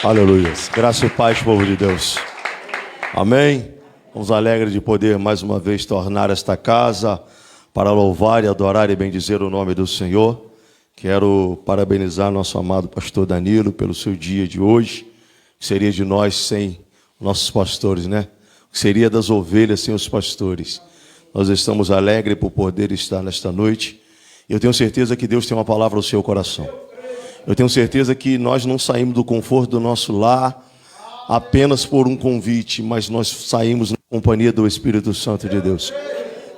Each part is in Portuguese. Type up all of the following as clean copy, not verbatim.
Aleluia. Graça e paz, povo de Deus. Amém. Estamos alegres de poder mais uma vez tornar esta casa para louvar e adorar e bendizer o nome do Senhor. Quero parabenizar nosso amado pastor Danilo pelo seu dia de hoje. O que seria de nós sem nossos pastores, né? O que seria das ovelhas sem os pastores? Nós estamos alegres por poder estar nesta noite. Eu tenho certeza que Deus tem uma palavra no seu coração. Eu tenho certeza que nós não saímos do conforto do nosso lar apenas por um convite, mas nós saímos na companhia do Espírito Santo de Deus.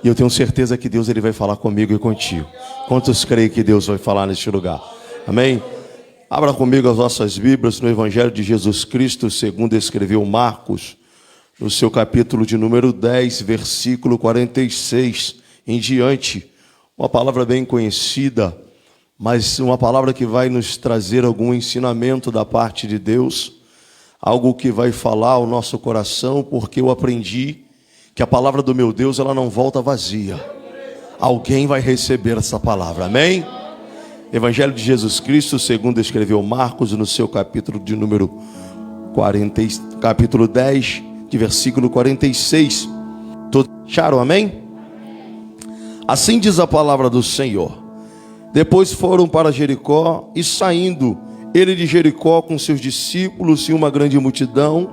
E eu tenho certeza que Deus ele vai falar comigo e contigo. Quantos creem que Deus vai falar neste lugar? Amém? Abra comigo as nossas Bíblias no Evangelho de Jesus Cristo, segundo escreveu Marcos, no seu capítulo de número 10, versículo 46 em diante. Uma palavra bem conhecida, mas uma palavra que vai nos trazer algum ensinamento da parte de Deus, algo que vai falar ao nosso coração, porque eu aprendi que a palavra do meu Deus, ela não volta vazia. Alguém vai receber essa palavra, amém? Evangelho de Jesus Cristo, segundo escreveu Marcos, no seu capítulo de número 40, capítulo 10, de versículo 46. Todos acharam, amém? Assim diz a palavra do Senhor. Depois foram para Jericó, e saindo ele de Jericó com seus discípulos e uma grande multidão,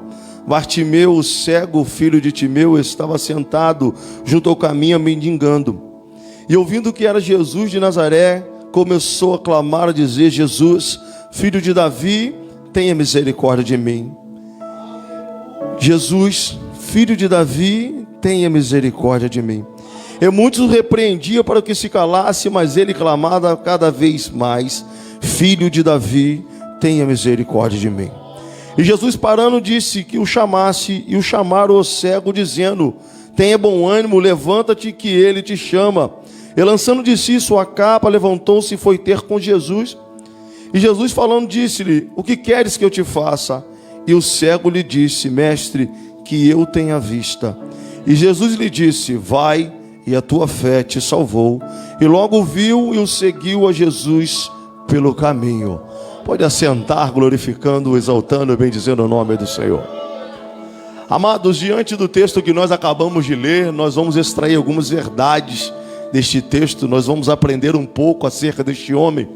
Bartimeu, o cego, filho de Timeu, estava sentado junto ao caminho mendigando. E ouvindo que era Jesus de Nazaré, começou a clamar, a dizer: Jesus, filho de Davi, tenha misericórdia de mim. Jesus, filho de Davi, tenha misericórdia de mim. E muitos o repreendiam para que se calasse, mas ele clamava cada vez mais: Filho de Davi, tenha misericórdia de mim. E Jesus, parando, disse que o chamasse, e o chamaram o cego, dizendo: Tenha bom ânimo, levanta-te, que ele te chama. E lançando de si sua capa, levantou-se e foi ter com Jesus. E Jesus, falando, disse-lhe: O que queres que eu te faça? E o cego lhe disse: Mestre, que eu tenha vista. E Jesus lhe disse: Vai, e a tua fé te salvou. E logo viu e o seguiu a Jesus pelo caminho. Pode assentar, glorificando, exaltando e bendizendo o nome do Senhor. Amados, diante do texto que nós acabamos de ler, nós vamos extrair algumas verdades deste texto. Nós vamos aprender um pouco acerca deste homem.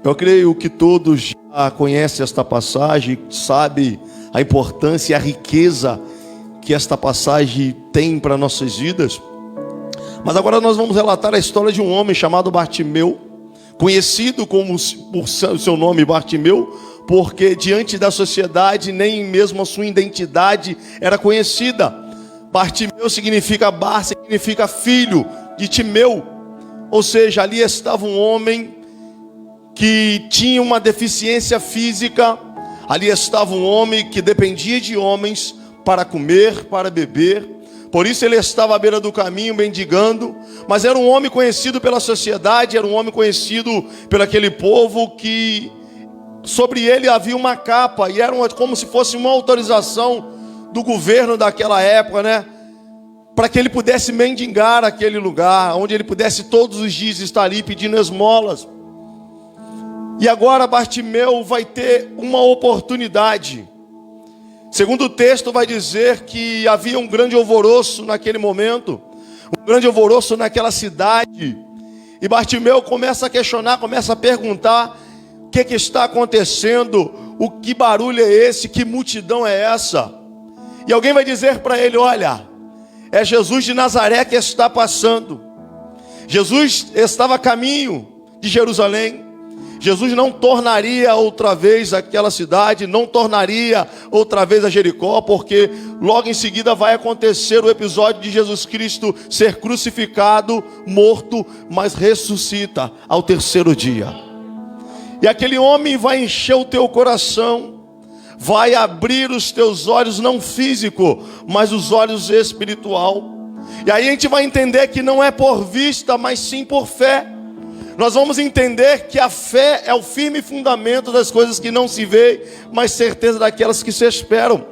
Eu creio que todos já conhecem esta passagem, sabem a importância e a riqueza que esta passagem tem para nossas vidas. Mas agora nós vamos relatar a história de um homem chamado Bartimeu, conhecido como por seu nome Bartimeu, porque diante da sociedade nem mesmo a sua identidade era conhecida. Bartimeu significa Bar, significa filho de Timeu, ou seja, ali estava um homem que tinha uma deficiência física, ali estava um homem que dependia de homens para comer, para beber. Por isso ele estava à beira do caminho mendigando, mas era um homem conhecido pela sociedade, era um homem conhecido por aquele povo que sobre ele havia uma capa, e era como se fosse uma autorização do governo daquela época, né? Para que ele pudesse mendigar aquele lugar, onde ele pudesse todos os dias estar ali pedindo esmolas. E agora Bartimeu vai ter uma oportunidade. Segundo o texto vai dizer que havia um grande alvoroço naquele momento, um grande alvoroço naquela cidade. E Bartimeu começa a questionar, começa a perguntar: o que está acontecendo? O que barulho é esse? Que multidão é essa? E alguém vai dizer para ele: olha, é Jesus de Nazaré que está passando. Jesus estava a caminho de Jerusalém. Jesus não tornaria outra vez aquela cidade, não tornaria outra vez a Jericó, porque logo em seguida vai acontecer o episódio de Jesus Cristo ser crucificado, morto, mas ressuscita ao terceiro dia. E aquele homem vai encher o teu coração, vai abrir os teus olhos, não físico, mas os olhos espiritual. E aí a gente vai entender que não é por vista, mas sim por fé. Nós vamos entender que a fé é o firme fundamento das coisas que não se vê, mas certeza daquelas que se esperam.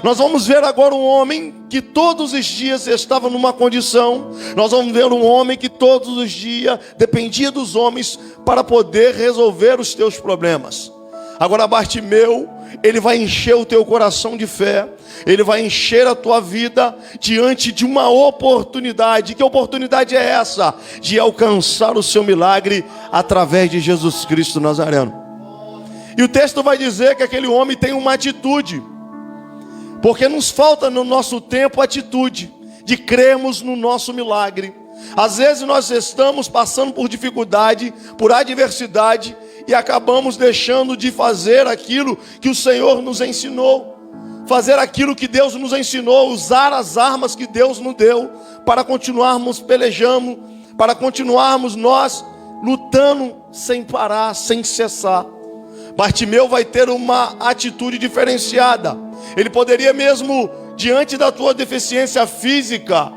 Nós vamos ver agora um homem que todos os dias estava numa condição. Nós vamos ver um homem que todos os dias dependia dos homens para poder resolver os teus problemas. Agora Bartimeu, ele vai encher o teu coração de fé, ele vai encher a tua vida diante de uma oportunidade. Que oportunidade é essa? De alcançar o seu milagre através de Jesus Cristo Nazareno. E o texto vai dizer que aquele homem tem uma atitude, porque nos falta no nosso tempo atitude de crermos no nosso milagre. Às vezes nós estamos passando por dificuldade, por adversidade, e acabamos deixando de fazer aquilo que o Senhor nos ensinou, fazer aquilo que Deus nos ensinou, usar as armas que Deus nos deu, para continuarmos pelejando, para continuarmos nós lutando sem parar, sem cessar. Bartimeu vai ter uma atitude diferenciada. Ele poderia mesmo, diante da tua deficiência física,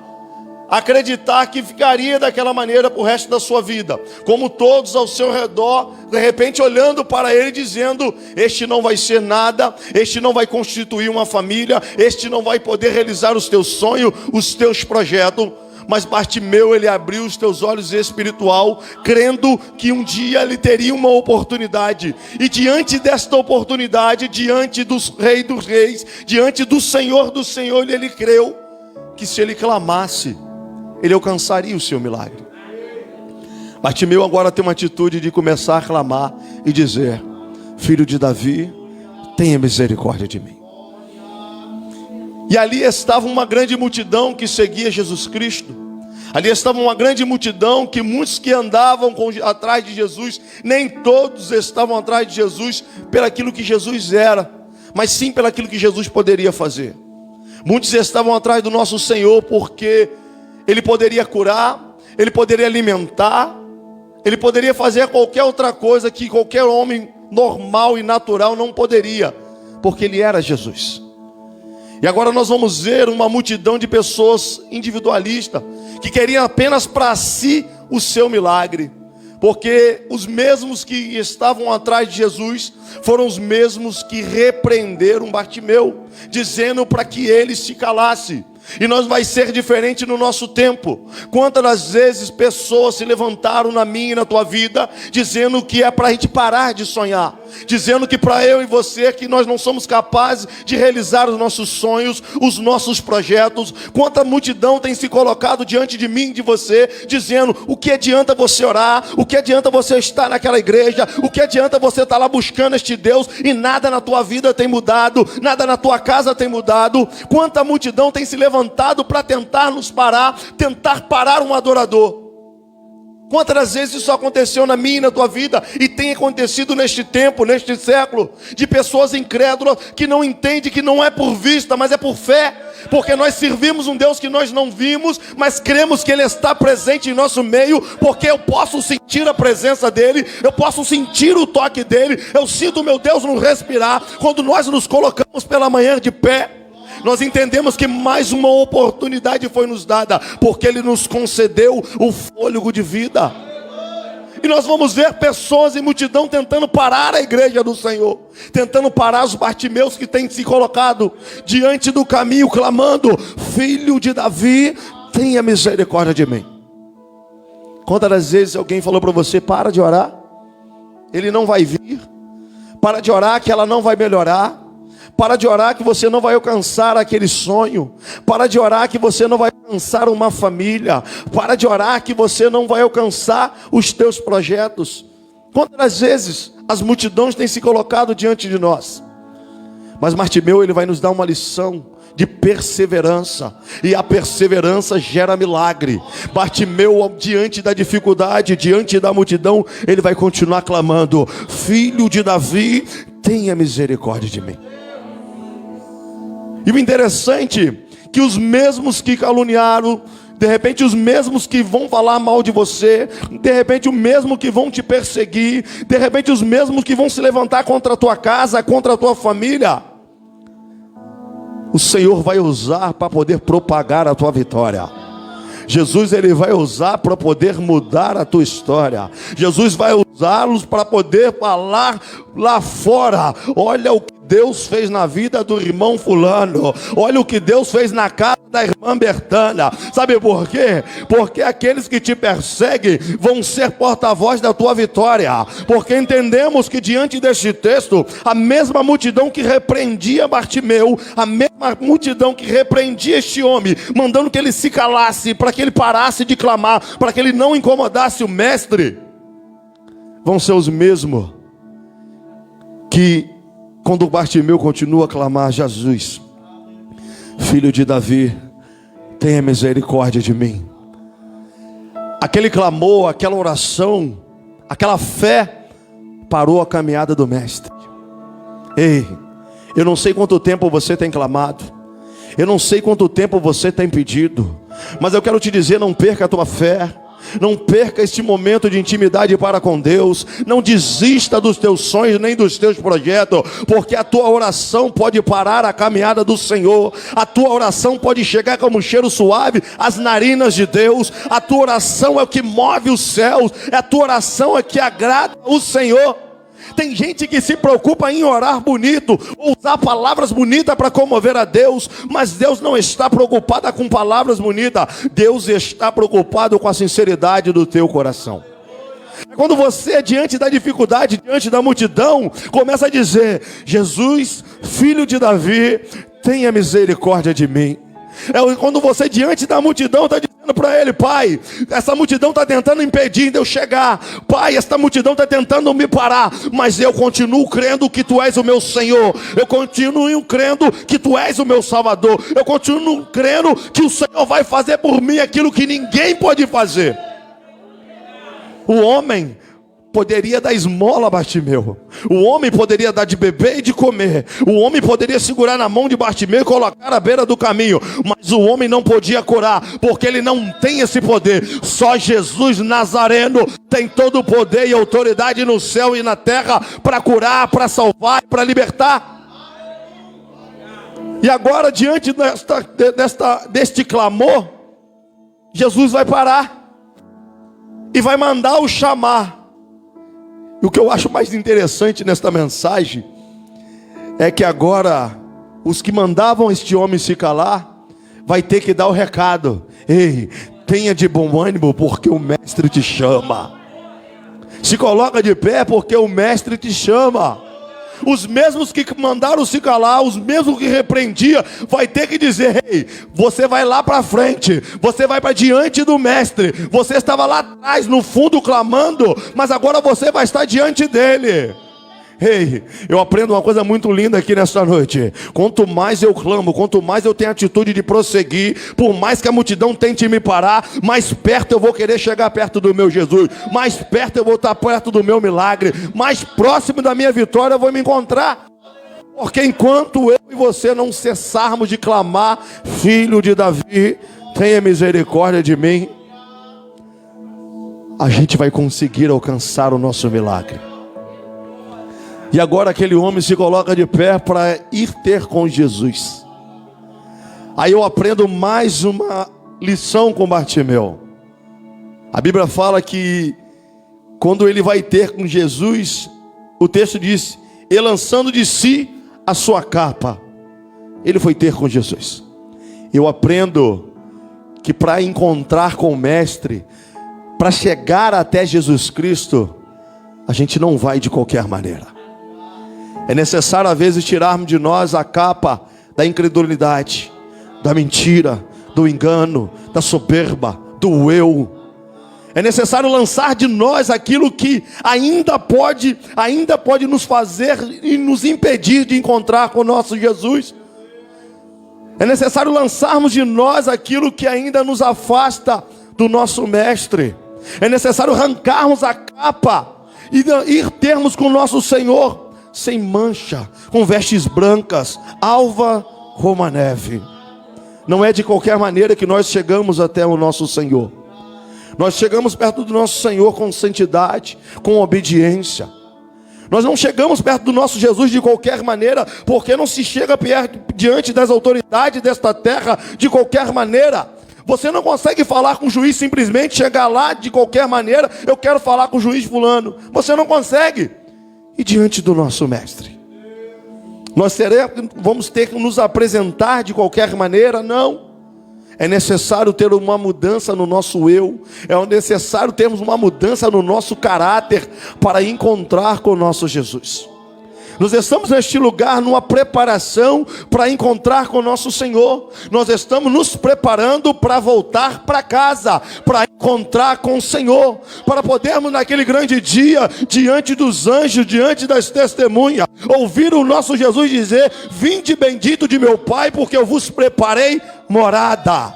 acreditar que ficaria daquela maneira para o resto da sua vida, como todos ao seu redor, de repente olhando para ele dizendo: este não vai ser nada, este não vai constituir uma família, este não vai poder realizar os teus sonhos, os teus projetos. Mas Bartimeu, ele abriu os teus olhos espiritual, crendo que um dia ele teria uma oportunidade. E diante desta oportunidade, diante dos Rei dos Reis, diante do Senhor do Senhor, ele creu que se ele clamasse, ele alcançaria o seu milagre. Bartimeu agora tem uma atitude de começar a clamar e dizer: filho de Davi, tenha misericórdia de mim. E ali estava uma grande multidão que seguia Jesus Cristo. Ali estava uma grande multidão que muitos que andavam atrás de Jesus, nem todos estavam atrás de Jesus pelaquilo que Jesus era, mas sim pelaquilo que Jesus poderia fazer. Muitos estavam atrás do nosso Senhor porque Ele poderia curar, Ele poderia alimentar, Ele poderia fazer qualquer outra coisa que qualquer homem normal e natural não poderia, porque Ele era Jesus. E agora nós vamos ver uma multidão de pessoas individualistas, que queriam apenas para si o seu milagre. Porque os mesmos que estavam atrás de Jesus foram os mesmos que repreenderam Bartimeu, dizendo para que ele se calasse. E nós vai ser diferente no nosso tempo. Quantas das vezes pessoas se levantaram na minha e na tua vida, dizendo que é para a gente parar de sonhar, dizendo que para eu e você, que nós não somos capazes de realizar os nossos sonhos, os nossos projetos. Quanta multidão tem se colocado diante de mim e de você, dizendo: o que adianta você orar, o que adianta você estar naquela igreja, o que adianta você estar lá buscando este Deus, e nada na tua vida tem mudado, nada na tua casa tem mudado. Quanta multidão tem se levantado para tentar nos parar, tentar parar um adorador. Quantas vezes isso aconteceu na minha e na tua vida, e tem acontecido neste tempo, neste século, de pessoas incrédulas que não entendem que não é por vista, mas é por fé, porque nós servimos um Deus que nós não vimos, mas cremos que Ele está presente em nosso meio, porque eu posso sentir a presença dEle, eu posso sentir o toque dEle, eu sinto o meu Deus no respirar. Quando nós nos colocamos pela manhã de pé, nós entendemos que mais uma oportunidade foi nos dada, porque Ele nos concedeu o fôlego de vida. E nós vamos ver pessoas em multidão tentando parar a igreja do Senhor, tentando parar os Bartimeus que têm se colocado diante do caminho, clamando: filho de Davi, tenha misericórdia de mim. Quantas das vezes alguém falou para você: para de orar, ele não vai vir, para de orar que ela não vai melhorar, para de orar que você não vai alcançar aquele sonho, para de orar que você não vai alcançar uma família, para de orar que você não vai alcançar os teus projetos. Quantas vezes as multidões têm se colocado diante de nós, mas Bartimeu, ele vai nos dar uma lição de perseverança, e a perseverança gera milagre. Bartimeu, diante da dificuldade, diante da multidão, ele vai continuar clamando: filho de Davi, tenha misericórdia de mim. E o interessante é que os mesmos que caluniaram, de repente os mesmos que vão falar mal de você, de repente os mesmos que vão te perseguir, de repente os mesmos que vão se levantar contra a tua casa, contra a tua família, o Senhor vai usar para poder propagar a tua vitória. Jesus, ele vai usar para poder mudar a tua história. Jesus vai usá-los para poder falar lá fora: olha o que Deus fez na vida do irmão fulano, olha o que Deus fez na casa da irmã Bertana. Sabe por quê? Porque aqueles que te perseguem vão ser porta-voz da tua vitória. Porque entendemos que diante deste texto, a mesma multidão que repreendia Bartimeu, a mesma multidão que repreendia este homem, mandando que ele se calasse, para que ele parasse de clamar, para que ele não incomodasse o mestre, vão ser os mesmos que, quando Bartimeu continua a clamar: Jesus, filho de Davi, tenha misericórdia de mim. Aquele clamor, aquela oração, aquela fé parou a caminhada do mestre. Ei, eu não sei quanto tempo você tem clamado, eu não sei quanto tempo você tem pedido, mas eu quero te dizer: não perca a tua fé. Não perca este momento de intimidade para com Deus. Não desista dos teus sonhos nem dos teus projetos, porque a tua oração pode parar a caminhada do Senhor. A tua oração pode chegar como um cheiro suave às narinas de Deus. A tua oração é o que move os céus. A tua oração é que agrada o Senhor. Tem gente que se preocupa em orar bonito, usar palavras bonitas para comover a Deus, mas Deus não está preocupado com palavras bonitas. Deus está preocupado com a sinceridade do teu coração. Quando você, diante da dificuldade, diante da multidão, começa a dizer: Jesus, filho de Davi, tenha misericórdia de mim. É quando você, diante da multidão, está dizendo para ele: Pai, essa multidão está tentando impedir de eu chegar. Pai, essa multidão está tentando me parar, mas eu continuo crendo que Tu és o meu Senhor. Eu continuo crendo que Tu és o meu Salvador. Eu continuo crendo que o Senhor vai fazer por mim aquilo que ninguém pode fazer. O homem poderia dar esmola a Bartimeu. O homem poderia dar de beber e de comer. O homem poderia segurar na mão de Bartimeu e colocar à beira do caminho. Mas o homem não podia curar, porque ele não tem esse poder. Só Jesus Nazareno tem todo o poder e autoridade no céu e na terra para curar, para salvar, para libertar. E agora, diante deste clamor, Jesus vai parar e vai mandar-o chamar. E o que eu acho mais interessante nesta mensagem é que agora os que mandavam este homem se calar vai ter que dar o recado: ei, tenha de bom ânimo, porque o mestre te chama. Se coloca de pé, porque o mestre te chama. Os mesmos que mandaram se calar, os mesmos que repreendia, vai ter que dizer: ei, você vai lá para frente, você vai para diante do mestre. Você estava lá atrás no fundo clamando, mas agora você vai estar diante dele. Ei, eu aprendo uma coisa muito linda aqui nesta noite: quanto mais eu clamo, quanto mais eu tenho atitude de prosseguir, por mais que a multidão tente me parar, mais perto eu vou querer chegar perto do meu Jesus, mais perto eu vou estar perto do meu milagre, mais próximo da minha vitória eu vou me encontrar. Porque enquanto eu e você não cessarmos de clamar: filho de Davi, tenha misericórdia de mim, a gente vai conseguir alcançar o nosso milagre. E agora aquele homem se coloca de pé para ir ter com Jesus. Aí eu aprendo mais uma lição com Bartimeu. A Bíblia fala que quando ele vai ter com Jesus, o texto diz: e lançando de si a sua capa, ele foi ter com Jesus. Eu aprendo que para encontrar com o mestre, para chegar até Jesus Cristo, a gente não vai de qualquer maneira. É necessário às vezes tirarmos de nós a capa da incredulidade, da mentira, do engano, da soberba, do eu. É necessário lançar de nós aquilo que ainda pode nos fazer e nos impedir de encontrar com o nosso Jesus. É necessário lançarmos de nós aquilo que ainda nos afasta do nosso mestre. É necessário arrancarmos a capa e ir termos com o nosso Senhor sem mancha, com vestes brancas, alva como a neve. Não é de qualquer maneira que nós chegamos até o nosso Senhor. Nós chegamos perto do nosso Senhor com santidade, com obediência. Nós não chegamos perto do nosso Jesus de qualquer maneira, porque não se chega perto, diante das autoridades desta terra de qualquer maneira. Você não consegue falar com o juiz simplesmente, chegar lá de qualquer maneira: eu quero falar com o juiz fulano. Você não consegue. E diante do nosso mestre, nós vamos ter que nos apresentar de qualquer maneira? Não. É necessário ter uma mudança no nosso eu. É necessário termos uma mudança no nosso caráter para encontrar com o nosso Jesus. Nós estamos neste lugar numa preparação para encontrar com o nosso Senhor. Nós estamos nos preparando para voltar para casa, para encontrar com o Senhor, para podermos naquele grande dia, diante dos anjos, diante das testemunhas, ouvir o nosso Jesus dizer: vinde bendito de meu Pai, porque eu vos preparei morada.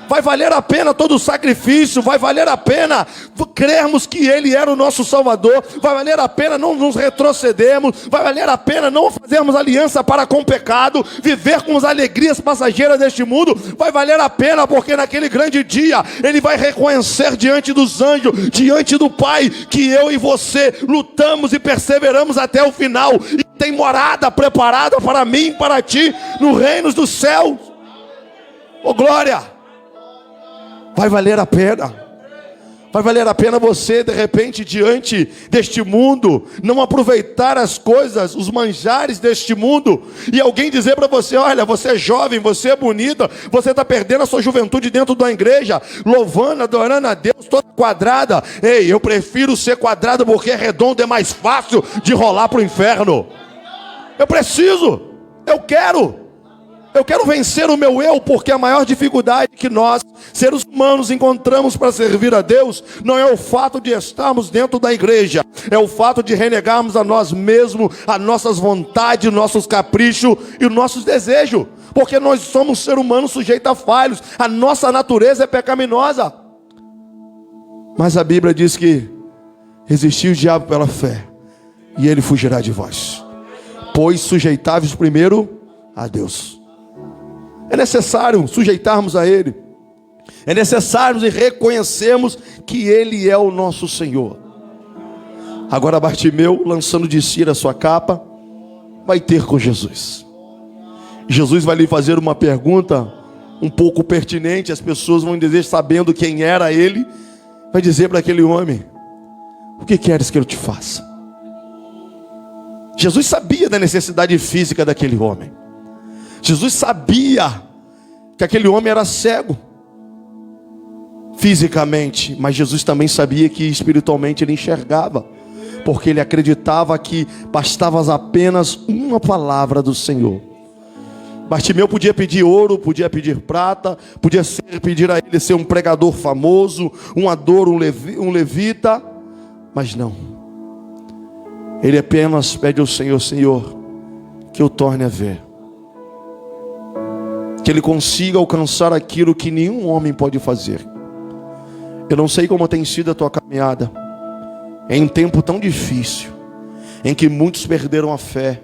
Vai valer a pena todo o sacrifício, vai valer a pena crermos que Ele era o nosso Salvador, vai valer a pena não nos retrocedermos, vai valer a pena não fazermos aliança para com o pecado, viver com as alegrias passageiras deste mundo, vai valer a pena, porque naquele grande dia, Ele vai reconhecer diante dos anjos, diante do Pai, que eu e você lutamos e perseveramos até o final, e tem morada preparada para mim e para ti, no reino dos céus. Oh glória! Vai valer a pena. Vai valer a pena você, de repente, diante deste mundo, não aproveitar as coisas, os manjares deste mundo, e alguém dizer para você: olha, você é jovem, você é bonita, você está perdendo a sua juventude dentro da igreja, louvando, adorando a Deus, toda quadrada. Ei, eu prefiro ser quadrado, porque redondo é mais fácil de rolar para o inferno. Eu preciso, eu quero vencer o meu eu, porque a maior dificuldade que nós, seres humanos, encontramos para servir a Deus, não é o fato de estarmos dentro da igreja, é o fato de renegarmos a nós mesmos, as nossas vontades, nossos caprichos e os nossos desejos, porque nós somos seres humanos sujeitos a falhos, a nossa natureza é pecaminosa. Mas a Bíblia diz que resistiu o diabo pela fé, e ele fugirá de vós, pois sujeitáveis primeiro a Deus. É necessário sujeitarmos a Ele. É necessário reconhecermos que Ele é o nosso Senhor. Agora Bartimeu, lançando de si a sua capa, vai ter com Jesus. Jesus vai lhe fazer uma pergunta um pouco pertinente. As pessoas vão dizer, sabendo quem era ele, vai dizer para aquele homem: o que queres que eu te faça? Jesus sabia da necessidade física daquele homem. Jesus sabia que aquele homem era cego fisicamente, mas Jesus também sabia que espiritualmente ele enxergava, porque ele acreditava que bastava apenas uma palavra do Senhor. Bartimeu podia pedir ouro, podia pedir prata, podia pedir a ele ser um pregador famoso, um ador, um levita, mas não. Ele apenas pede ao Senhor: Senhor, que eu torne a ver, que ele consiga alcançar aquilo que nenhum homem pode fazer. Eu não sei como tem sido a tua caminhada, em um tempo tão difícil, em que muitos perderam a fé,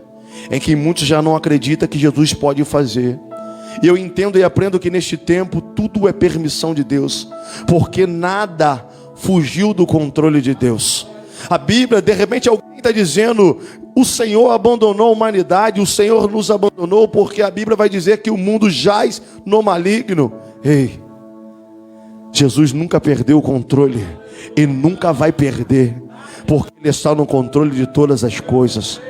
em que muitos já não acreditam que Jesus pode fazer. E eu entendo e aprendo que neste tempo tudo é permissão de Deus, porque nada fugiu do controle de Deus. A Bíblia, de repente alguém está dizendo: o Senhor abandonou a humanidade, o Senhor nos abandonou, porque a Bíblia vai dizer que o mundo jaz no maligno. Ei, Jesus nunca perdeu o controle e nunca vai perder, porque Ele está no controle de todas as coisas.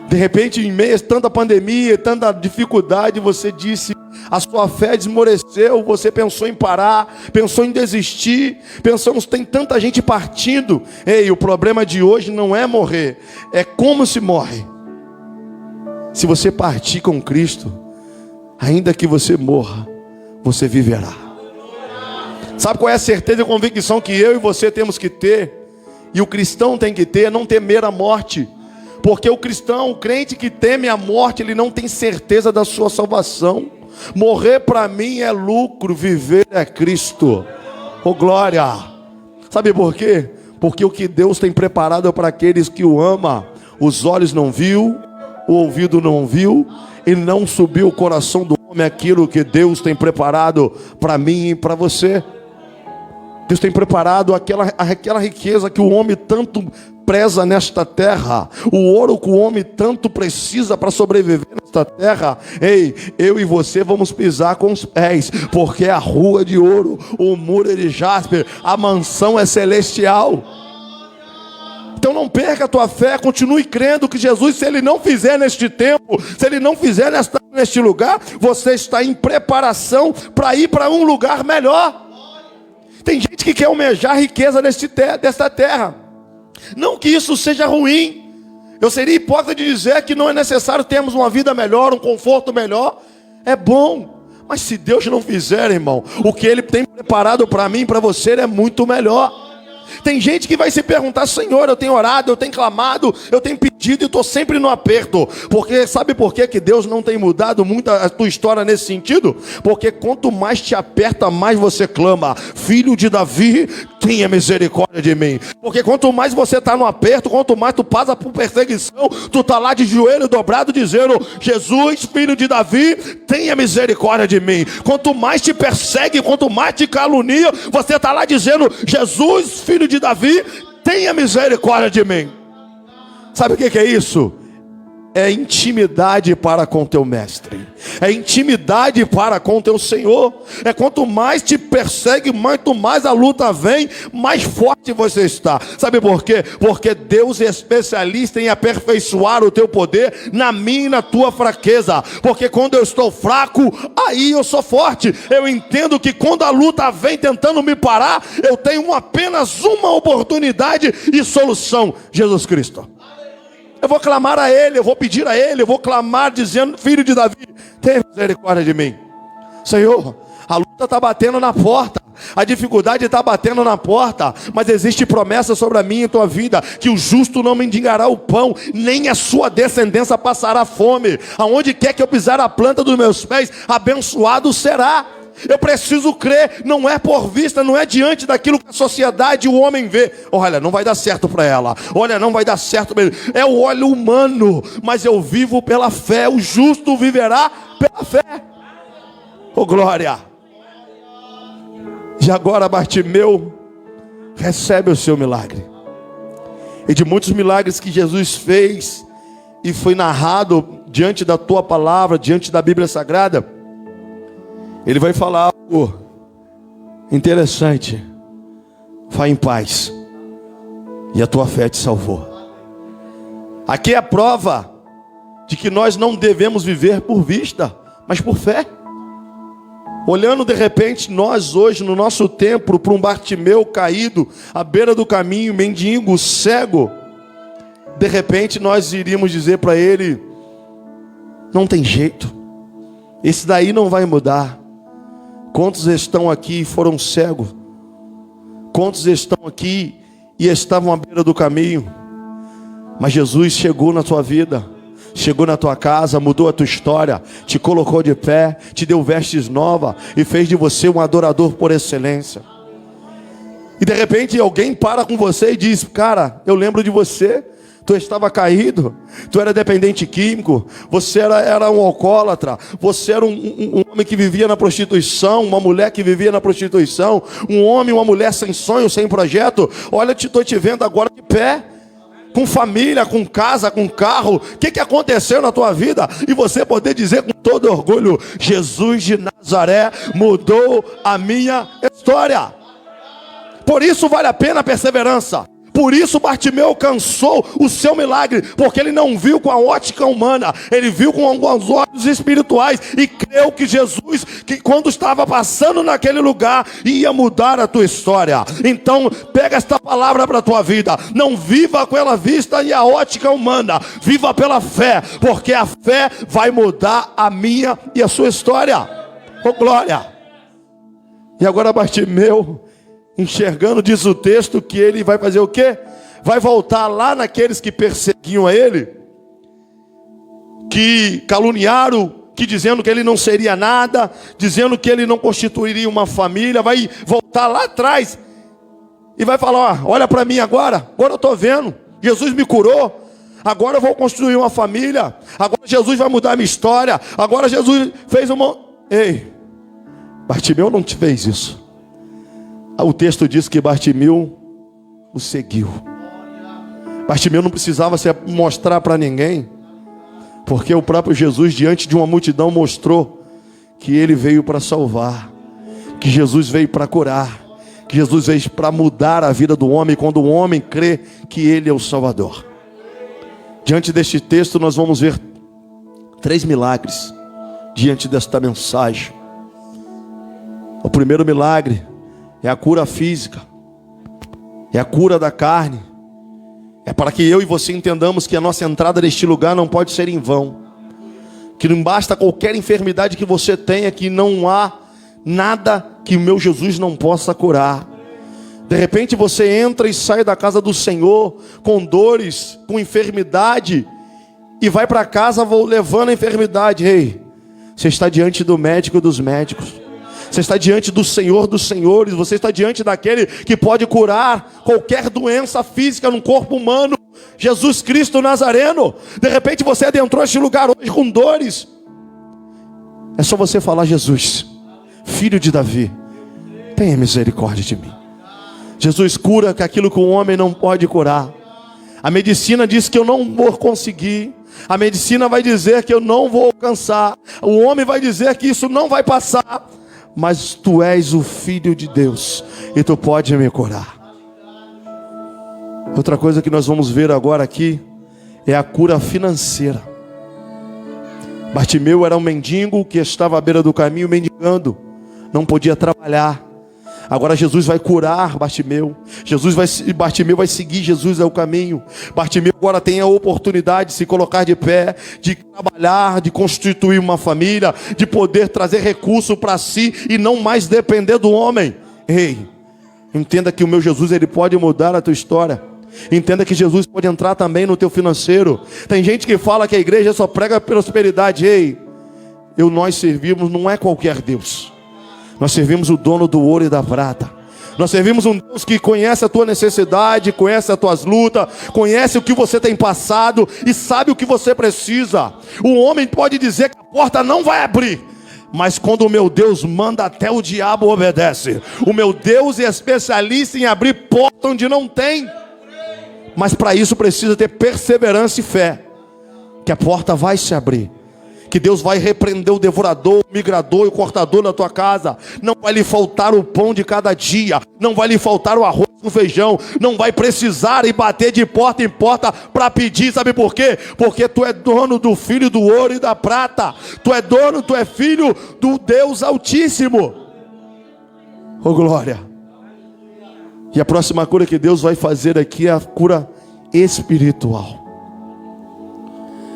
De repente, em meio a tanta pandemia, tanta dificuldade, você disse, a sua fé desmoreceu, você pensou em parar, pensou em desistir, pensamos, tem tanta gente partindo. Ei, o problema de hoje não é morrer, é como se morre. Se você partir com Cristo, ainda que você morra, você viverá. Sabe qual é a certeza e a convicção que eu e você temos que ter, e o cristão tem que ter? Não temer a morte. Porque o cristão, o crente que teme a morte, ele não tem certeza da sua salvação. Morrer para mim é lucro, viver é Cristo. Oh glória! Sabe por quê? Porque o que Deus tem preparado para aqueles que o amam, os olhos não viu, o ouvido não viu, e não subiu o coração do homem aquilo que Deus tem preparado para mim e para você. Deus tem preparado aquela riqueza que o homem tanto preza nesta terra, o ouro que o homem tanto precisa para sobreviver nesta terra. Ei, eu e você vamos pisar com os pés, porque a rua é de ouro, o muro é de jaspe, a mansão é celestial. Então Então não perca a tua fé, continue crendo que Jesus, se Ele não fizer neste tempo, se Ele não fizer neste lugar, você está em preparação para ir para um lugar melhor. Tem gente que quer almejar a riqueza desta terra. Não que isso seja ruim. Eu seria hipócrita de dizer que não é necessário termos uma vida melhor, um conforto melhor. É bom. Mas se Deus não fizer, irmão, o que Ele tem preparado para mim e para você é muito melhor. Tem gente que vai se perguntar: Senhor, eu tenho orado, eu tenho clamado, eu tenho pedido e estou sempre no aperto. Porque sabe por quê que Deus não tem mudado muito a tua história nesse sentido? Porque quanto mais te aperta, mais você clama: Filho de Davi, tenha misericórdia de mim. Porque quanto mais você está no aperto, quanto mais tu passa por perseguição, tu está lá de joelho dobrado dizendo: Jesus, Filho de Davi, tenha misericórdia de mim. Quanto mais te persegue, quanto mais te calunia, você está lá dizendo: Jesus, Filho de Davi, tenha misericórdia de mim. Sabe o que é isso? É intimidade para com teu mestre, é intimidade para com teu Senhor. É quanto mais te persegue, quanto mais a luta vem, mais forte você está. Sabe por quê? Porque Deus é especialista em aperfeiçoar o teu poder na minha e na tua fraqueza. Porque quando eu estou fraco, aí eu sou forte. Eu entendo que quando a luta vem tentando me parar, eu tenho apenas uma oportunidade e solução: Jesus Cristo. Eu vou clamar a Ele, eu vou pedir a Ele, eu vou clamar dizendo: Filho de Davi, tenha misericórdia de mim. Senhor, a luta está batendo na porta, a dificuldade está batendo na porta, mas existe promessa sobre a minha e a tua vida, que o justo não mendigará o pão, nem a sua descendência passará fome. Aonde quer que eu pisar a planta dos meus pés, abençoado será. Eu preciso crer, não é por vista, não é diante daquilo que a sociedade e o homem vê. Olha, não vai dar certo para ela. Olha, não vai dar certo para ele. É o olho humano, mas eu vivo pela fé. O justo viverá pela fé. Oh, glória! E agora Bartimeu recebe o seu milagre. E de muitos milagres que Jesus fez e foi narrado diante da tua palavra, diante da Bíblia Sagrada, ele vai falar algo interessante: vá em paz, e a tua fé te salvou. Aqui é a prova de que nós não devemos viver por vista, mas por fé. Olhando de repente nós hoje no nosso tempo para um Bartimeu caído à beira do caminho, mendigo, cego, de repente nós iríamos dizer para ele: não tem jeito, esse daí não vai mudar. Quantos estão aqui e foram cegos? Quantos estão aqui e estavam à beira do caminho? Mas Jesus chegou na tua vida, chegou na tua casa, mudou a tua história, te colocou de pé, te deu vestes novas e fez de você um adorador por excelência. E de repente alguém para com você e diz: cara, eu lembro de você. Tu estava caído, tu era dependente químico, você era um alcoólatra, você era um homem que vivia na prostituição, uma mulher que vivia na prostituição, um homem, uma mulher sem sonho, sem projeto. Olha, estou te vendo agora de pé, com família, com casa, com carro. O que aconteceu na tua vida? E você poder dizer com todo orgulho: Jesus de Nazaré mudou a minha história. Por isso vale a pena a perseverança. Por isso Bartimeu alcançou o seu milagre, porque ele não viu com a ótica humana, ele viu com os olhos espirituais e creu que Jesus, que quando estava passando naquele lugar, ia mudar a tua história. Então pega esta palavra para a tua vida: não viva pela vista e a ótica humana, viva pela fé, porque a fé vai mudar a minha e a sua história. Oh, glória! E agora Bartimeu, enxergando, diz o texto, que ele vai fazer o quê? Vai voltar lá naqueles que perseguiam a ele, que caluniaram, que dizendo que ele não seria nada, dizendo que ele não constituiria uma família. Vai voltar lá atrás e vai falar: olha para mim agora eu estou vendo, Jesus me curou, agora eu vou construir uma família, agora Jesus vai mudar a minha história, agora Jesus fez uma... Ei, Bartimeu não te fez isso. O texto diz que Bartimeu o seguiu. Bartimeu não precisava se mostrar para ninguém, porque o próprio Jesus, diante de uma multidão, mostrou que ele veio para salvar, que Jesus veio para curar, que Jesus veio para mudar a vida do homem, quando o homem crê que Ele é o Salvador. Diante deste texto nós vamos ver 3 milagres diante desta mensagem. O primeiro milagre é a cura física, é a cura da carne. É para que eu e você entendamos que a nossa entrada neste lugar não pode ser em vão, que não basta qualquer enfermidade que você tenha, que não há nada que o meu Jesus não possa curar. De repente você entra e sai da casa do Senhor com dores, com enfermidade, e vai para casa levando a enfermidade. Ei, você está diante do médico dos médicos, você está diante do Senhor dos senhores, você está diante daquele que pode curar qualquer doença física no corpo humano, Jesus Cristo Nazareno. De repente você adentrou este lugar hoje com dores, é só você falar: Jesus, Filho de Davi, tenha misericórdia de mim. Jesus cura aquilo que o homem não pode curar. A medicina diz que eu não vou conseguir, a medicina vai dizer que eu não vou alcançar, o homem vai dizer que isso não vai passar, mas tu és o Filho de Deus e tu pode me curar. Outra coisa que nós vamos ver agora aqui é a cura financeira. Bartimeu era um mendigo que estava à beira do caminho mendigando, não podia trabalhar. Agora Jesus vai curar Bartimeu. Bartimeu vai seguir Jesus ao caminho. Bartimeu agora tem a oportunidade de se colocar de pé, de trabalhar, de constituir uma família, de poder trazer recurso para si e não mais depender do homem. Ei, entenda que o meu Jesus, ele pode mudar a tua história. Entenda que Jesus pode entrar também no teu financeiro. Tem gente que fala que a igreja só prega prosperidade. Ei, nós servimos não é qualquer Deus. Nós servimos o dono do ouro e da prata. Nós servimos um Deus que conhece a tua necessidade, conhece as tuas lutas, conhece o que você tem passado e sabe o que você precisa. O homem pode dizer que a porta não vai abrir, mas quando o meu Deus manda, até o diabo obedece. O meu Deus é especialista em abrir porta onde não tem. Mas para isso precisa ter perseverança e fé, que a porta vai se abrir, que Deus vai repreender o devorador, o migrador e o cortador da tua casa. Não vai lhe faltar o pão de cada dia, não vai lhe faltar o arroz com feijão, não vai precisar ir bater de porta em porta para pedir. Sabe por quê? Porque tu é dono do filho do ouro e da prata. Tu é dono, tu é filho do Deus Altíssimo. Oh glória. E a próxima cura que Deus vai fazer aqui é a cura espiritual.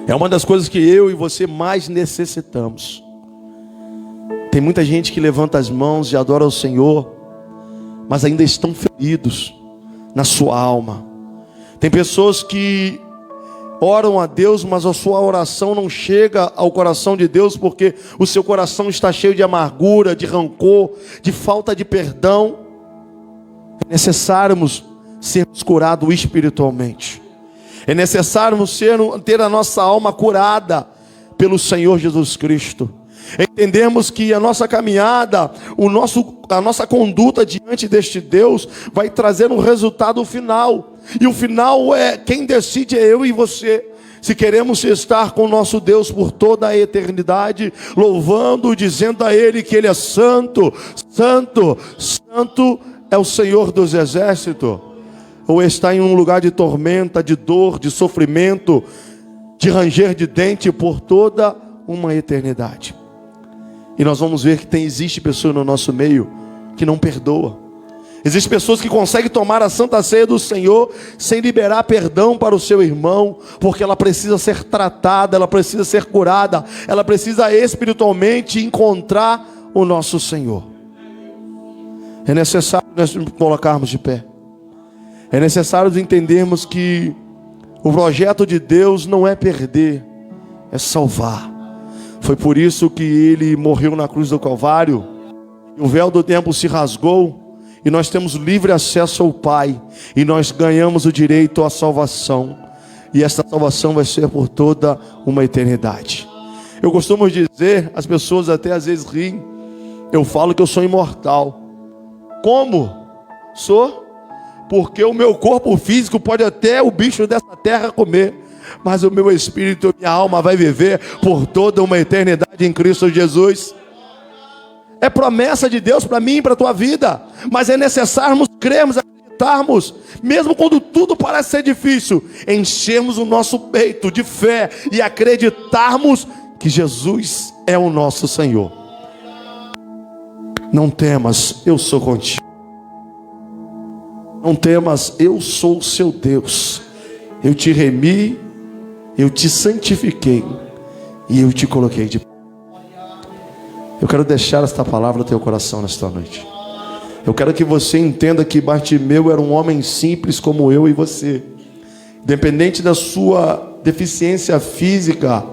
É uma das coisas que eu e você mais necessitamos. Tem muita gente que levanta as mãos e adora o Senhor, mas ainda estão feridos na sua alma. Tem pessoas que oram a Deus, mas a sua oração não chega ao coração de Deus, porque o seu coração está cheio de amargura, de rancor, de falta de perdão. É necessário sermos curados espiritualmente. É necessário ter a nossa alma curada pelo Senhor Jesus Cristo. Entendemos que a nossa caminhada, a nossa conduta diante deste Deus vai trazer um resultado final. E o final quem decide é eu e você. Se queremos estar com o nosso Deus por toda a eternidade, louvando, dizendo a Ele que Ele é santo, santo, santo é o Senhor dos exércitos. Ou está em um lugar de tormenta, de dor, de sofrimento, de ranger de dente por toda uma eternidade. E nós vamos ver que existe pessoas no nosso meio que não perdoa. Existem pessoas que conseguem tomar a santa ceia do Senhor sem liberar perdão para o seu irmão, porque ela precisa ser tratada, ela precisa ser curada, ela precisa espiritualmente encontrar o nosso Senhor. É necessário nós colocarmos de pé. É necessário entendermos que o projeto de Deus não é perder, é salvar. Foi por isso que Ele morreu na cruz do Calvário. O véu do templo se rasgou e nós temos livre acesso ao Pai. E nós ganhamos o direito à salvação. E essa salvação vai ser por toda uma eternidade. Eu costumo dizer, as pessoas até às vezes riem, eu falo que eu sou imortal. Como? Sou? Porque o meu corpo físico pode até o bicho dessa terra comer, mas o meu espírito, minha alma vai viver por toda uma eternidade em Cristo Jesus. é promessa de Deus para mim e para a tua vida. Mas é necessário crermos, acreditarmos, mesmo quando tudo parece ser difícil, enchermos o nosso peito de fé e acreditarmos que Jesus é o nosso Senhor. Não temas, eu sou contigo. Não temas, eu sou o seu Deus. Eu te remi, eu te santifiquei e eu te coloquei de pé. Eu quero deixar esta palavra no teu coração nesta noite. Eu quero que você entenda que Bartimeu era um homem simples como eu e você, independente da sua deficiência física,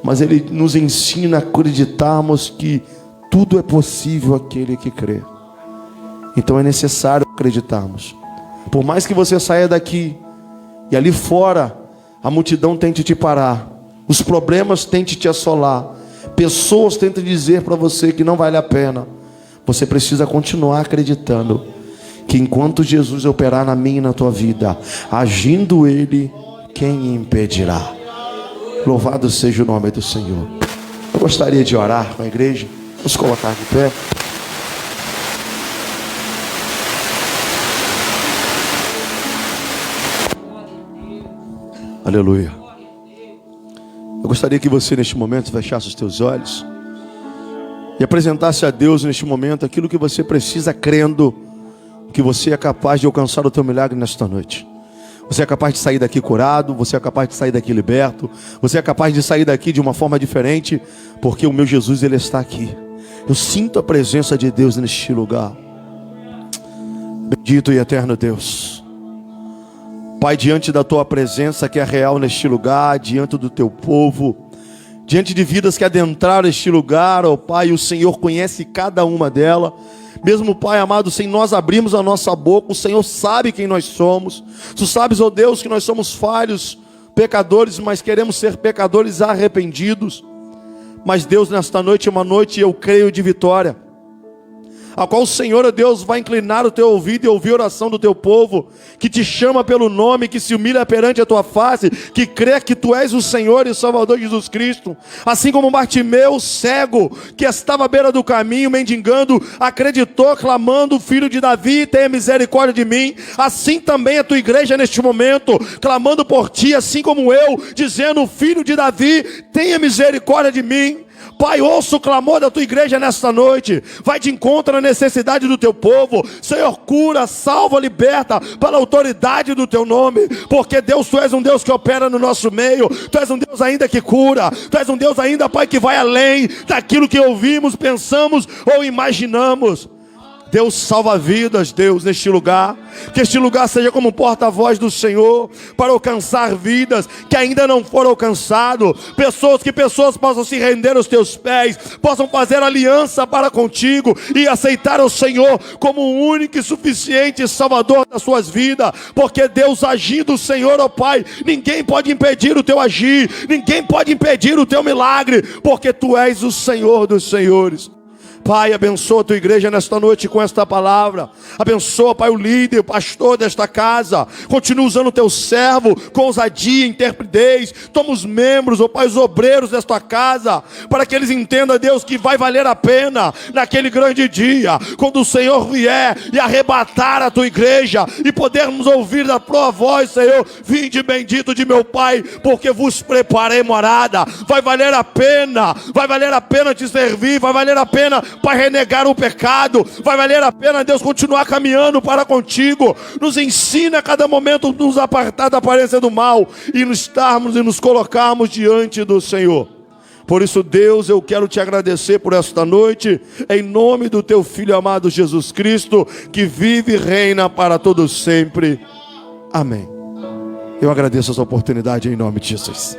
mas ele nos ensina a acreditarmos que tudo é possível àquele que crê. Então é necessário acreditarmos. Por mais que você saia daqui e ali fora a multidão tente te parar, os problemas tentem te assolar, pessoas tentam dizer para você que não vale a pena, você precisa continuar acreditando que enquanto Jesus operar na minha e na tua vida, agindo Ele, quem impedirá? Louvado seja o nome do Senhor. Eu gostaria de orar com a igreja. Vamos colocar de pé. Aleluia. Eu gostaria que você neste momento fechasse os teus olhos e apresentasse a Deus neste momento aquilo que você precisa, crendo que você é capaz de alcançar o teu milagre nesta noite. Você é capaz de sair daqui curado, você é capaz de sair daqui liberto, você é capaz de sair daqui de uma forma diferente, porque o meu Jesus, Ele está aqui. Eu sinto a presença de Deus neste lugar. Bendito e eterno Deus, Pai, diante da tua presença que é real neste lugar, diante do teu povo, diante de vidas que adentraram este lugar, ó Pai, o Senhor conhece cada uma delas. Mesmo, Pai amado, sem nós abrirmos a nossa boca, o Senhor sabe quem nós somos. Tu sabes, ó Deus, que nós somos falhos, pecadores, mas queremos ser pecadores arrependidos. Mas Deus, nesta noite é uma noite, eu creio, de vitória, a qual o Senhor, ó Deus, vai inclinar o teu ouvido e ouvir a oração do teu povo, que te chama pelo nome, que se humilha perante a tua face, que crê que tu és o Senhor e Salvador Jesus Cristo. Assim como Bartimeu, cego, que estava à beira do caminho, mendigando, acreditou, clamando: Filho de Davi, tenha misericórdia de mim. Assim também a tua igreja neste momento, clamando por ti, assim como eu, dizendo: Filho de Davi, tenha misericórdia de mim. Pai, ouça o clamor da tua igreja nesta noite. Vai de encontro à necessidade do teu povo. Senhor, cura, salva, liberta pela autoridade do teu nome. Porque Deus, tu és um Deus que opera no nosso meio. Tu és um Deus ainda que cura. Tu és um Deus ainda, Pai, que vai além daquilo que ouvimos, pensamos ou imaginamos. Deus, salva vidas, Deus, neste lugar. Que este lugar seja como um porta-voz do Senhor, para alcançar vidas que ainda não foram alcançadas. Que pessoas possam se render aos teus pés, possam fazer aliança para contigo e aceitar o Senhor como o único e suficiente Salvador das suas vidas. Porque Deus, agindo o Senhor, ó Pai, ninguém pode impedir o teu agir, ninguém pode impedir o teu milagre, porque tu és o Senhor dos senhores. Pai, abençoa a tua igreja nesta noite com esta palavra. Abençoa, Pai, o líder, o pastor desta casa. Continua usando o teu servo com ousadia, intrepidez. Toma os membros, ó Pai, os obreiros desta casa, para que eles entendam, Deus, que vai valer a pena naquele grande dia, quando o Senhor vier e arrebatar a tua igreja, e podermos ouvir da tua voz: Senhor, vinde bendito de meu Pai, porque vos preparei morada. Vai valer a pena te servir, vai valer a pena para renegar o pecado, vai valer a pena, Deus, continuar caminhando para contigo. Nos ensina a cada momento nos apartar da aparência do mal e nos colocarmos diante do Senhor. Por isso, Deus, eu quero te agradecer por esta noite, em nome do teu Filho amado Jesus Cristo, que vive e reina para todos sempre. Amém. Eu agradeço essa oportunidade em nome de Jesus.